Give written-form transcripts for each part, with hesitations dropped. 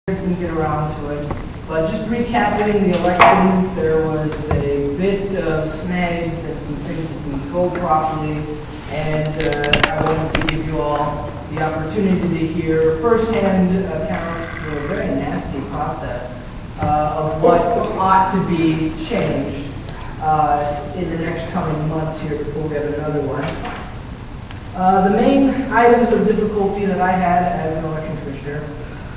We get around to it. But just recapping the election, there was a bit of snags and some things that didn't go properly, and I wanted to give you all the opportunity to hear firsthand accounts through a very nasty process of what ought to be changed in the next coming months here before we have another one. The main items of difficulty that I had as an election commissioner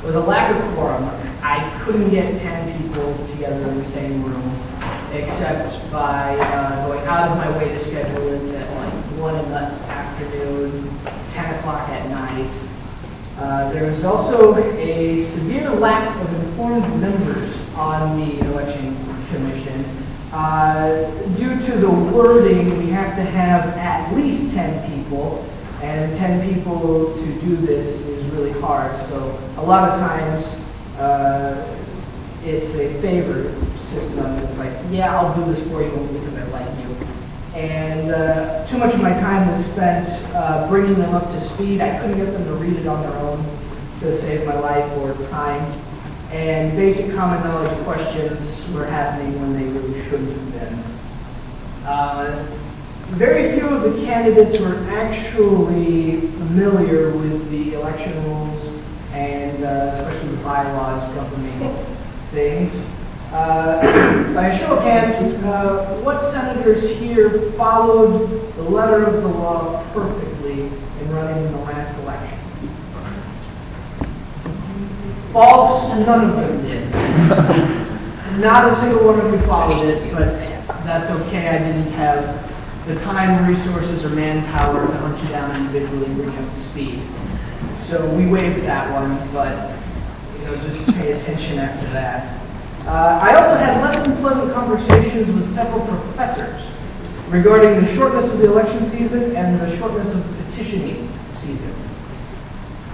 was a lack of quorum. I couldn't get 10 people together in the same room, except by going out of my way to schedule it at like 1 in the afternoon, 10 o'clock at night. There was also a severe lack of informed members on the election commission. Due to the wording, we have to have at least 10 people, and 10 people to do this is really hard. So a lot of times it's a favor system. It's like, yeah, I'll do this for you because I like you. And too much of my time was spent bringing them up to speed. I couldn't get them to read it on their own to save my life or time. And basic common knowledge questions were happening when they really shouldn't have been. Very few of the candidates were actually familiar with the election rules and especially the bylaws governing things. By a show of hands, what senators here followed the letter of the law perfectly in running in the last election? False, none of them did. Not a single one of you followed it, but that's okay. I didn't have the time, resources, or manpower to hunt you down individually and bring you up to speed. So we waived that one, but just pay attention after that. I also had less than pleasant conversations with several professors regarding the shortness of the election season and the shortness of the petitioning season.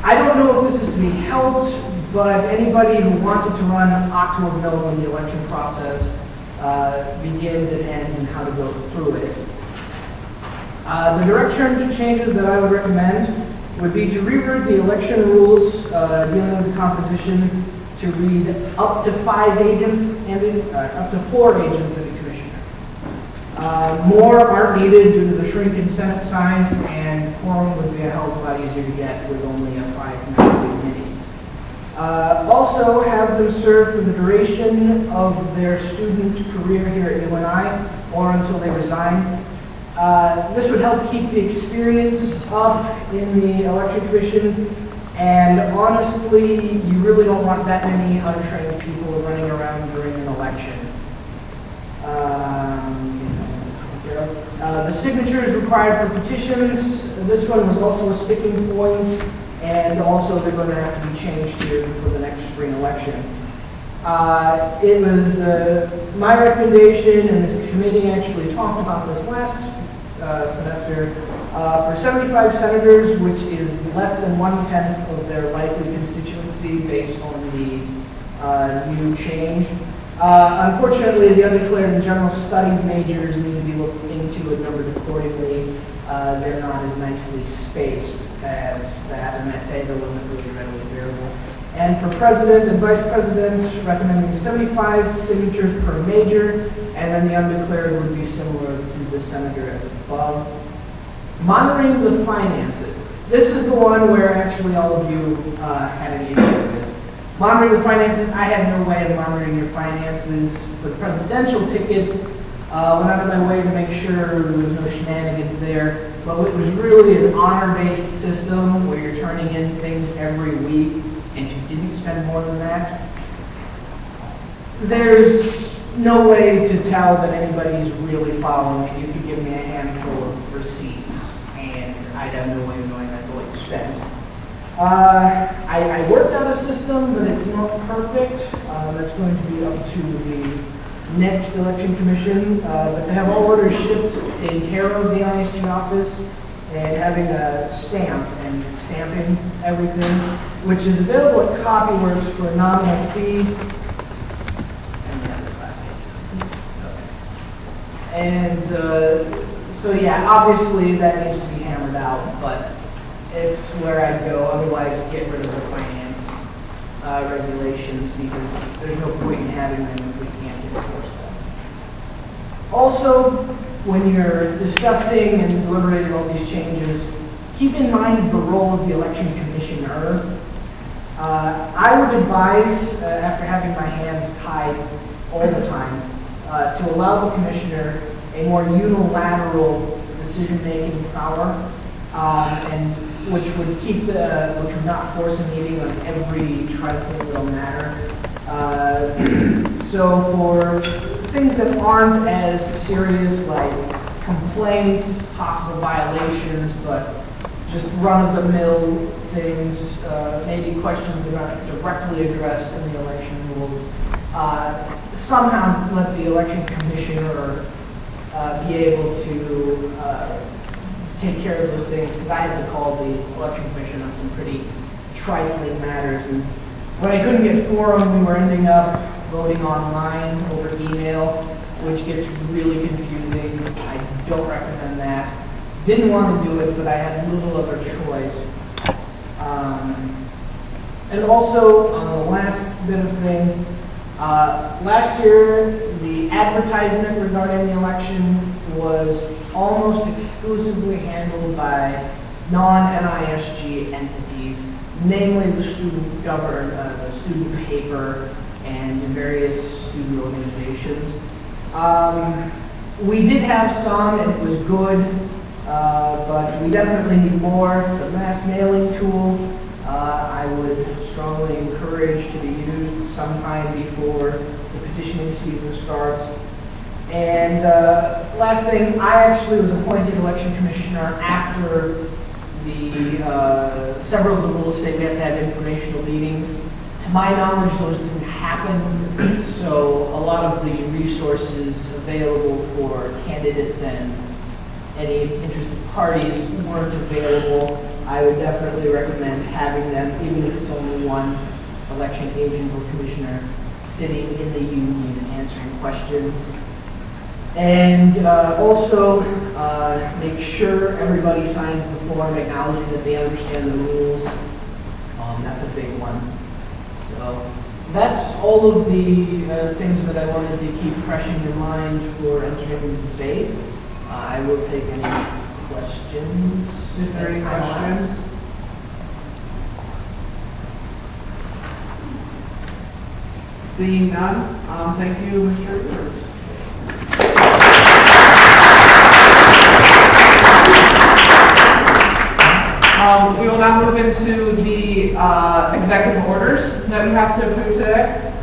I don't know if this is to be helped, but anybody who wanted to run ought to have known when the election process begins and ends and how to go through it. The direct changes that I would recommend would be to reword the election rules dealing with the composition to read up to 5 agents and up to 4 agents and a commissioner. More aren't needed due to the shrinking Senate size, and quorum would be a hell of a lot easier to get with only a 5-member committee. Also have them serve for the duration of their student career here at UNI or until they resign. This would help keep the experience up in the election commission, and honestly, you really don't want that many untrained people running around during an election. The signatures required for petitions, this one was also a sticking point, and also they're going to have to be changed here for the next spring election. It was my recommendation, and the committee actually talked about this last semester, for 75 senators, which is less than 1/10 of their likely constituency based on the new change. Unfortunately, the undeclared and general studies majors need to be looked into and numbered accordingly. They're not as nicely spaced as that, and that data wasn't really readily available. And for president and vice president, recommending 75 signatures per major, and then the undeclared would be similar to the senator above. Monitoring the finances. This is the one where actually all of you had an issue with. Monitoring the finances, I had no way of monitoring your finances. For the presidential tickets, went out of my way to make sure there was no shenanigans there. But it was really an honor-based system where you're turning in things every week, and you didn't spend more than that. There's no way to tell that anybody's really following it. You could give me a handful of receipts, and I'd have no way of knowing that's what you spent. I worked out a system, but it's not perfect. That's going to be up to the next election commission. But to have all orders shipped in care of the ISG office and having a stamp and stamping everything, which is available at Copyworks for a nominal fee. And so yeah, obviously that needs to be hammered out, but it's where I'd go. Otherwise, get rid of the finance regulations, because there's no point in having them if we can't enforce them. Also, when you're discussing and deliberating all these changes, keep in mind the role of the election commissioner. I would advise, after having my hands tied all the time, to allow the commissioner a more unilateral decision-making power, and which would not force a meeting on every trifling little matter. So for things that aren't as serious, like complaints, possible violations, but just run-of-the-mill things, maybe questions that aren't directly addressed in the election rules, somehow let the election commissioner be able to take care of those things, because I had to call the election commission on some pretty trifling matters. And when I couldn't get quorum, we were ending up voting online over email, which gets really confusing. I don't recommend that. Didn't want to do it, but I had little other choice. And also, on the last bit of thing, last year, the advertisement regarding the election was almost exclusively handled by non-NISG entities, namely the the student paper, and the various student organizations. We did have some, and it was good, but we definitely need more. The mass mailing tool, I would strongly encourage to be used sometime before the petitioning season starts. And last thing, I actually was appointed election commissioner after the several of the rules say we have to have informational meetings. To my knowledge, those didn't happen, so a lot of the resources available for candidates and any interested parties weren't available. I would definitely recommend having them, even if it's only one election agent or commissioner sitting in the union answering questions. And also make sure everybody signs the form acknowledging that they understand the rules. That's a big one. So that's all of the things that I wanted to keep fresh in your mind for entering the debate. I will take any questions. Is there any questions? Seeing none, thank you, Mr. Edwards. We will now move into the executive orders that we have to approve today.